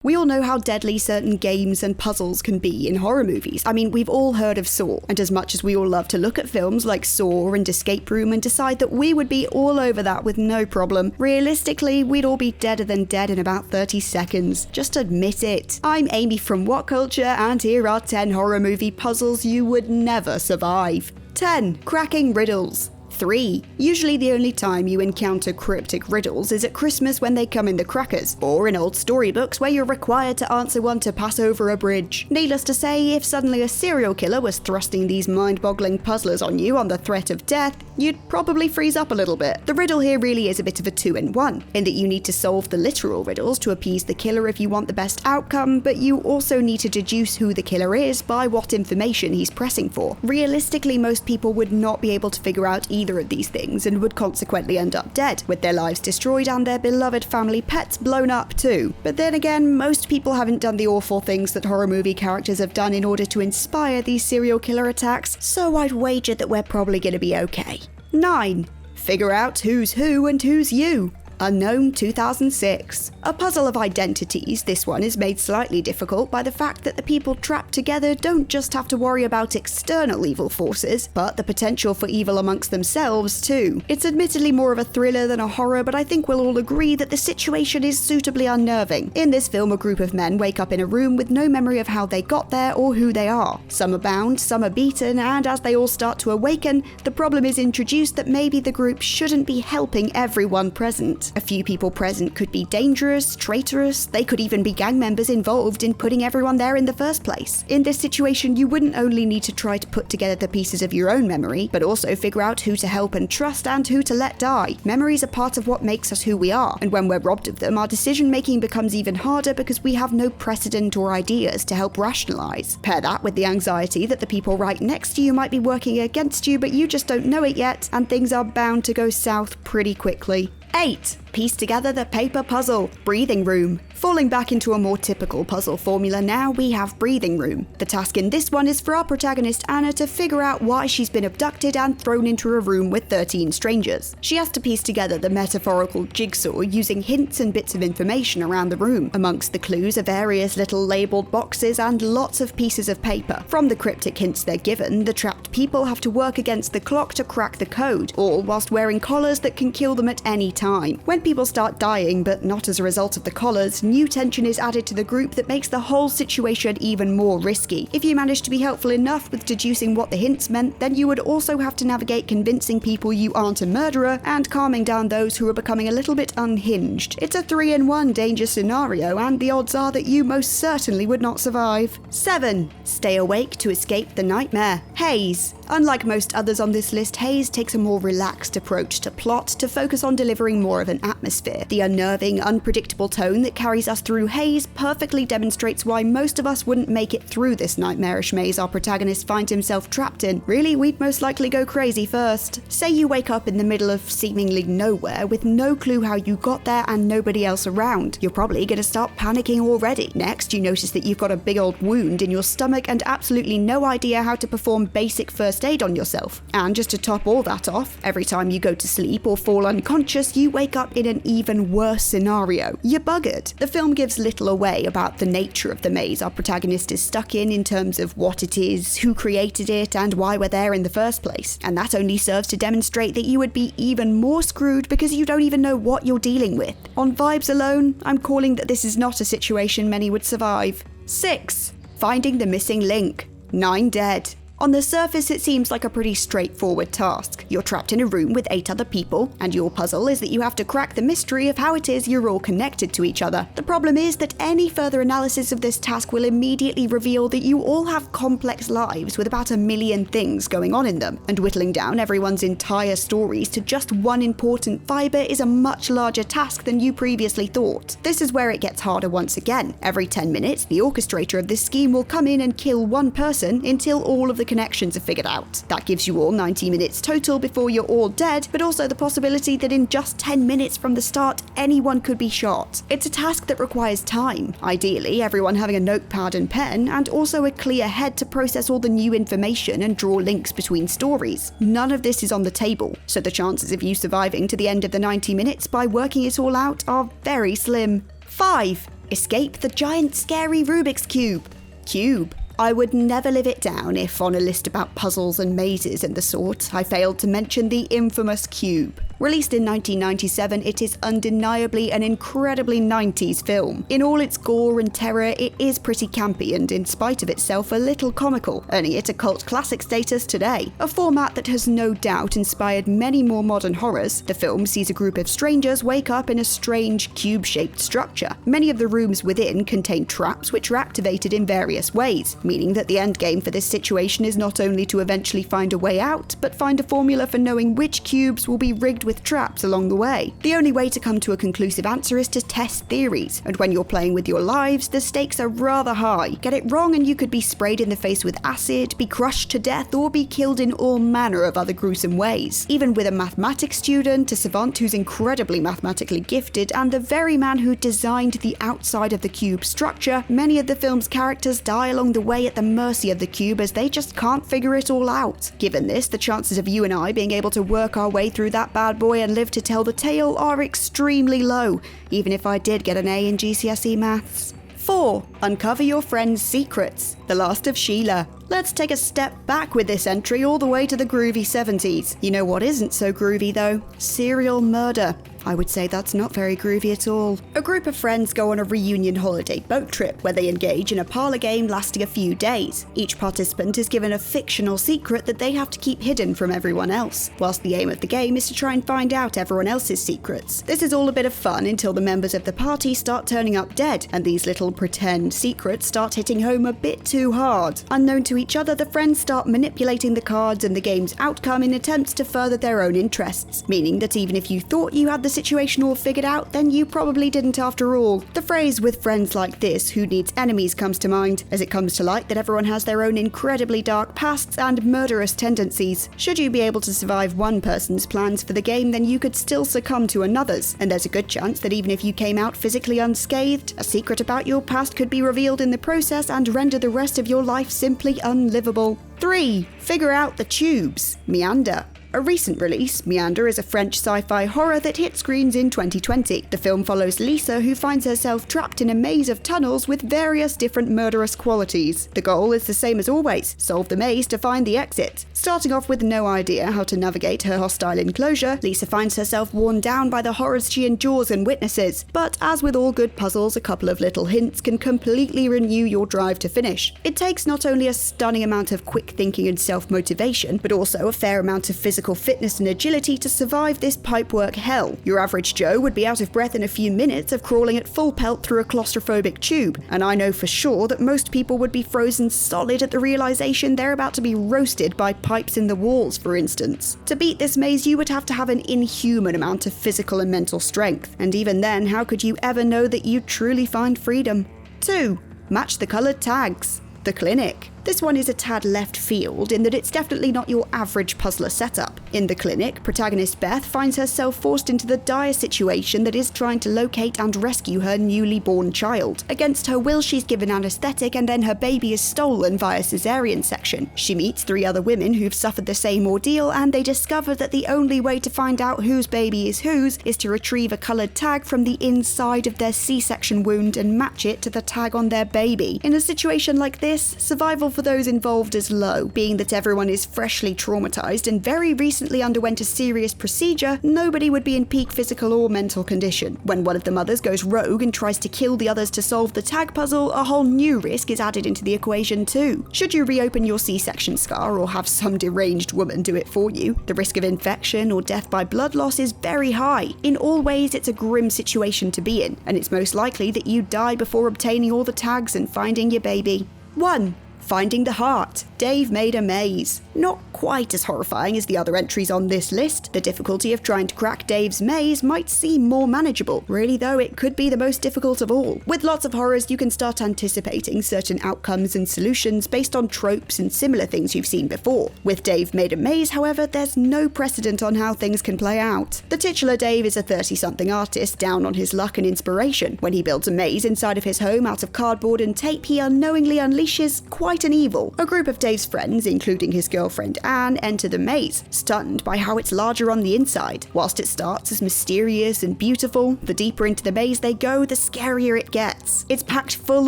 We all know how deadly certain games and puzzles can be in horror movies. I mean, we've all heard of Saw, and as much as we all love to look at films like Saw and Escape Room and decide that we would be all over that with no problem, realistically, we'd all be deader than dead in about 30 seconds. Just admit it. I'm Amy from What Culture, and here are 10 horror movie puzzles you would never survive. 10. Cracking riddles. 3. Usually the only time you encounter cryptic riddles is at Christmas when they come in the crackers, or in old storybooks where you're required to answer one to pass over a bridge. Needless to say, if suddenly a serial killer was thrusting these mind-boggling puzzlers on you on the threat of death, you'd probably freeze up a little bit. The riddle here really is a bit of a 2-in-1, in that you need to solve the literal riddles to appease the killer if you want the best outcome, but you also need to deduce who the killer is by what information he's pressing for. Realistically, most people would not be able to figure out either of these things and would consequently end up dead, with their lives destroyed and their beloved family pets blown up too. But then again, most people haven't done the awful things that horror movie characters have done in order to inspire these serial killer attacks, so I'd wager that we're probably going to be okay. 9. Figure out who's who and who's you. Unknown 2006. A puzzle of identities, this one is made slightly difficult by the fact that the people trapped together don't just have to worry about external evil forces, but the potential for evil amongst themselves too. It's admittedly more of a thriller than a horror, but I think we'll all agree that the situation is suitably unnerving. In this film, a group of men wake up in a room with no memory of how they got there or who they are. Some are bound, some are beaten, and as they all start to awaken, the problem is introduced that maybe the group shouldn't be helping everyone present. A few people present could be dangerous, traitorous, they could even be gang members involved in putting everyone there in the first place. In this situation, you wouldn't only need to try to put together the pieces of your own memory, but also figure out who to help and trust and who to let die. Memories are part of what makes us who we are, and when we're robbed of them, our decision-making becomes even harder because we have no precedent or ideas to help rationalize. Pair that with the anxiety that the people right next to you might be working against you, but you just don't know it yet, and things are bound to go south pretty quickly. 8. Piece together the paper puzzle. Breathing room. Falling back into a more typical puzzle formula now, we have breathing room. The task in this one is for our protagonist Anna to figure out why she's been abducted and thrown into a room with 13 strangers. She has to piece together the metaphorical jigsaw using hints and bits of information around the room. Amongst the clues are various little labelled boxes and lots of pieces of paper. From the cryptic hints they're given, the trapped people have to work against the clock to crack the code, all whilst wearing collars that can kill them at any time. When people start dying, but not as a result of the collars, new tension is added to the group that makes the whole situation even more risky. If you manage to be helpful enough with deducing what the hints meant, then you would also have to navigate convincing people you aren't a murderer and calming down those who are becoming a little bit unhinged. It's a 3-in-1 danger scenario, and the odds are that you most certainly would not survive. 7. Stay awake to escape the nightmare. HAZE. Unlike most others on this list, HAZE takes a more relaxed approach to plot to focus on delivering more of an atmosphere. The unnerving, unpredictable tone that carries us through HAZE perfectly demonstrates why most of us wouldn't make it through this nightmarish maze our protagonist finds himself trapped in. Really, we'd most likely go crazy first. Say you wake up in the middle of seemingly nowhere with no clue how you got there and nobody else around. You're probably going to start panicking already. Next, you notice that you've got a big old wound in your stomach and absolutely no idea how to perform basic first aid on yourself. And just to top all that off, every time you go to sleep or fall unconscious, you wake up in an even worse scenario. You're buggered. The film gives little away about the nature of the maze our protagonist is stuck in terms of what it is, who created it, and why we're there in the first place. And that only serves to demonstrate that you would be even more screwed because you don't even know what you're dealing with. On vibes alone, I'm calling that this is not a situation many would survive. 6. Finding the missing link. 9 dead. On the surface, it seems like a pretty straightforward task. You're trapped in a room with 8 other people, and your puzzle is that you have to crack the mystery of how it is you're all connected to each other. The problem is that any further analysis of this task will immediately reveal that you all have complex lives with about 1 million things going on in them, and whittling down everyone's entire stories to just one important fibre is a much larger task than you previously thought. This is where it gets harder once again. Every 10 minutes, the orchestrator of this scheme will come in and kill one person until all of the connections are figured out. That gives you all 90 minutes total before you're all dead, but also the possibility that in just 10 minutes from the start, anyone could be shot. It's a task that requires time, ideally everyone having a notepad and pen, and also a clear head to process all the new information and draw links between stories. None of this is on the table, so the chances of you surviving to the end of the 90 minutes by working it all out are very slim. 5. Escape the giant scary Rubik's Cube. Cube. I would never live it down if, on a list about puzzles and mazes and the sort, I failed to mention the infamous cube. Released in 1997, it is undeniably an incredibly 90s film. In all its gore and terror, it is pretty campy and, in spite of itself, a little comical, earning it a cult classic status today. A format that has no doubt inspired many more modern horrors, the film sees a group of strangers wake up in a strange, cube-shaped structure. Many of the rooms within contain traps which are activated in various ways, meaning that the endgame for this situation is not only to eventually find a way out, but find a formula for knowing which cubes will be rigged with traps along the way. The only way to come to a conclusive answer is to test theories, and when you're playing with your lives, the stakes are rather high. Get it wrong and you could be sprayed in the face with acid, be crushed to death, or be killed in all manner of other gruesome ways. Even with a mathematics student, a savant who's incredibly mathematically gifted, and the very man who designed the outside of the cube structure, many of the film's characters die along the way at the mercy of the cube as they just can't figure it all out. Given this, the chances of you and I being able to work our way through that bad boy and live to tell the tale are extremely low, even if I did get an A in GCSE maths. 4. Uncover your friend's secrets. The Last of SHEILA. Let's take a step back with this entry all the way to the groovy 70s. You know what isn't so groovy though? Serial murder. I would say that's not very groovy at all. A group of friends go on a reunion holiday boat trip where they engage in a parlor game lasting a few days. Each participant is given a fictional secret that they have to keep hidden from everyone else, whilst the aim of the game is to try and find out everyone else's secrets. This is all a bit of fun until the members of the party start turning up dead, and these little pretend secrets start hitting home a bit too hard. Unknown to each other, the friends start manipulating the cards and the game's outcome in attempts to further their own interests, meaning that even if you thought you had the situation all figured out, then you probably didn't after all. The phrase "with friends like this, who needs enemies" comes to mind, as it comes to light that everyone has their own incredibly dark pasts and murderous tendencies. Should you be able to survive one person's plans for the game, then you could still succumb to another's, and there's a good chance that even if you came out physically unscathed, a secret about your past could be revealed in the process and render the rest of your life simply unlivable. 3. Figure out the tubes. Meander. A recent release, Meander is a French sci-fi horror that hit screens in 2020. The film follows Lisa, who finds herself trapped in a maze of tunnels with various different murderous qualities. The goal is the same as always: solve the maze to find the exit. Starting off with no idea how to navigate her hostile enclosure, Lisa finds herself worn down by the horrors she endures and witnesses. But as with all good puzzles, a couple of little hints can completely renew your drive to finish. It takes not only a stunning amount of quick thinking and self-motivation, but also a fair amount of physical fitness and agility to survive this pipework hell. Your average Joe would be out of breath in a few minutes of crawling at full pelt through a claustrophobic tube, and I know for sure that most people would be frozen solid at the realization they're about to be roasted by pipes in the walls, for instance. To beat this maze, you would have to have an inhuman amount of physical and mental strength, and even then, how could you ever know that you'd truly find freedom? 2. Match the coloured tags. The Clinic. This one is a tad left field in that it's definitely not your average puzzler setup. In The Clinic, protagonist Beth finds herself forced into the dire situation that is trying to locate and rescue her newly born child. Against her will, she's given anesthetic and then her baby is stolen via cesarean section. She meets 3 other women who've suffered the same ordeal, and they discover that the only way to find out whose baby is whose is to retrieve a coloured tag from the inside of their C-section wound and match it to the tag on their baby. In a situation like this, survival for those involved is low, being that everyone is freshly traumatized and very recently underwent a serious procedure. Nobody would be in peak physical or mental condition. When one of the mothers goes rogue and tries to kill the others to solve the tag puzzle, a whole new risk is added into the equation too. Should you reopen your C-section scar or have some deranged woman do it for you, the risk of infection or death by blood loss is very high. In all ways, it's a grim situation to be in, and it's most likely that you die before obtaining all the tags and finding your baby. 1. Finding the Heart. Dave made a maze. Not quite as horrifying as the other entries on this list. The difficulty of trying to crack Dave's maze might seem more manageable. Really though, it could be the most difficult of all. With lots of horrors, you can start anticipating certain outcomes and solutions based on tropes and similar things you've seen before. With Dave Made a Maze, however, there's no precedent on how things can play out. The titular Dave is a 30-something artist down on his luck and inspiration. When he builds a maze inside of his home out of cardboard and tape, he unknowingly unleashes quite an evil. A group of Dave's friends, including his girlfriend Anne, enter the maze, stunned by how it's larger on the inside. Whilst it starts as mysterious and beautiful, the deeper into the maze they go, the scarier it gets. It's packed full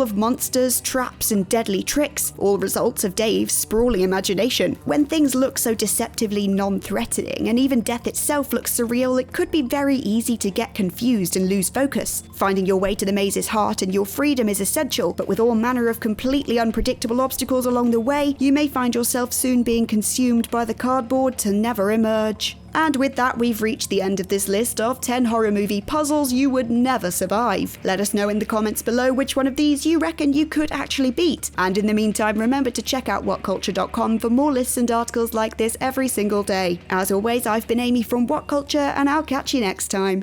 of monsters, traps, and deadly tricks, all results of Dave's sprawling imagination. When things look so deceptively non-threatening, and even death itself looks surreal, it could be very easy to get confused and lose focus. Finding your way to the maze's heart and your freedom is essential, but with all manner of completely unpredictable obstacles along the way, you may find yourself soon being consumed by the cardboard to never emerge. And with that, we've reached the end of this list of 10 horror movie puzzles you would never survive. Let us know in the comments below which one of these you reckon you could actually beat. And in the meantime, remember to check out whatculture.com for more lists and articles like this every single day. As always, I've been Amy from What Culture, and I'll catch you next time.